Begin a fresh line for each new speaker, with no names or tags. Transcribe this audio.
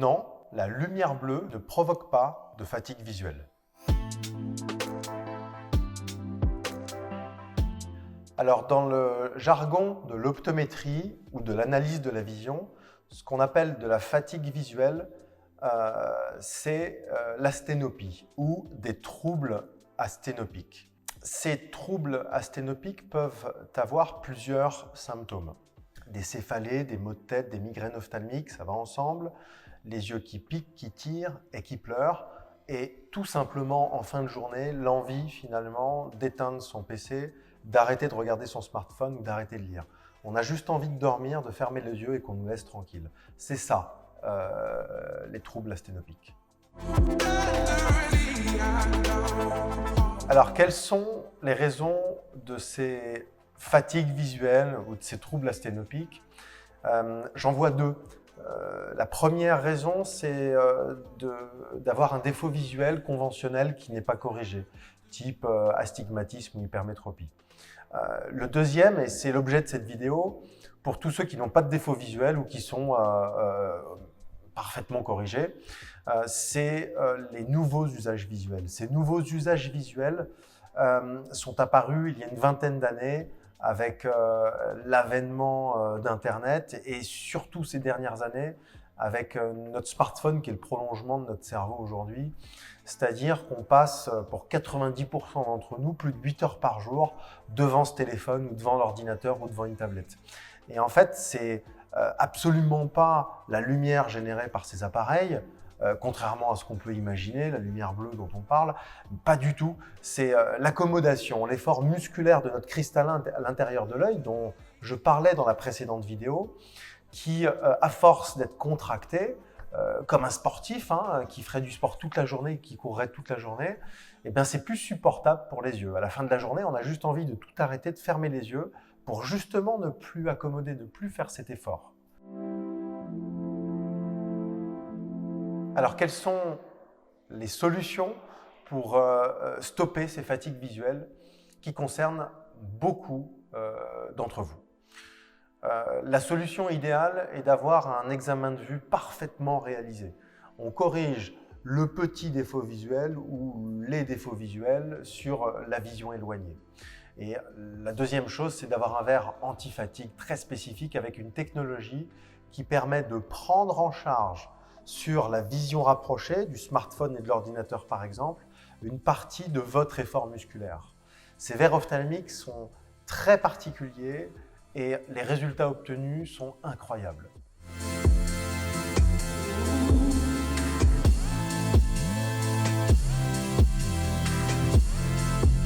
non, la lumière bleue ne provoque pas de fatigue visuelle. Alors, dans le jargon de l'optométrie ou de l'analyse de la vision, ce qu'on appelle de la fatigue visuelle, c'est l'asténopie ou des troubles asténopiques. Ces troubles asténopiques peuvent avoir plusieurs symptômes. Des céphalées, des maux de tête, des migraines ophtalmiques, ça va ensemble, les yeux qui piquent, qui tirent et qui pleurent, et tout simplement en fin de journée, l'envie finalement d'éteindre son PC, d'arrêter de regarder son smartphone ou d'arrêter de lire. On a juste envie de dormir, de fermer les yeux et qu'on nous laisse tranquille. C'est ça, les troubles asténopiques. Alors, quelles sont les raisons de ces fatigues visuelles ou de ces troubles asténopiques? J'en vois deux. La première raison, c'est d'avoir un défaut visuel conventionnel qui n'est pas corrigé, type astigmatisme ou hypermétropie. Le deuxième, et c'est l'objet de cette vidéo, pour tous ceux qui n'ont pas de défaut visuel ou qui sont parfaitement corrigés, c'est les nouveaux usages visuels. Ces nouveaux usages visuels sont apparus il y a une vingtaine d'années avec l'avènement d'Internet et surtout ces dernières années avec notre smartphone qui est le prolongement de notre cerveau aujourd'hui. C'est-à-dire qu'on passe pour 90% d'entre nous plus de 8 heures par jour devant ce téléphone ou devant l'ordinateur ou devant une tablette. Et en fait, c'est absolument pas la lumière générée par ces appareils, contrairement à ce qu'on peut imaginer, la lumière bleue dont on parle, pas du tout. C'est l'accommodation, l'effort musculaire de notre cristallin à l'intérieur de l'œil dont je parlais dans la précédente vidéo, qui, à force d'être contracté, comme un sportif qui ferait du sport toute la journée, qui courrait toute la journée, eh bien c'est plus supportable pour les yeux. À la fin de la journée, on a juste envie de tout arrêter, de fermer les yeux pour justement ne plus accommoder, ne plus faire cet effort. Alors, quelles sont les solutions pour stopper ces fatigues visuelles qui concernent beaucoup d'entre vous? La solution idéale est d'avoir un examen de vue parfaitement réalisé. On corrige le petit défaut visuel ou les défauts visuels sur la vision éloignée. Et la deuxième chose, c'est d'avoir un verre anti-fatigue très spécifique avec une technologie qui permet de prendre en charge sur la vision rapprochée du smartphone et de l'ordinateur par exemple, une partie de votre effort musculaire. Ces verres ophtalmiques sont très particuliers et les résultats obtenus sont incroyables.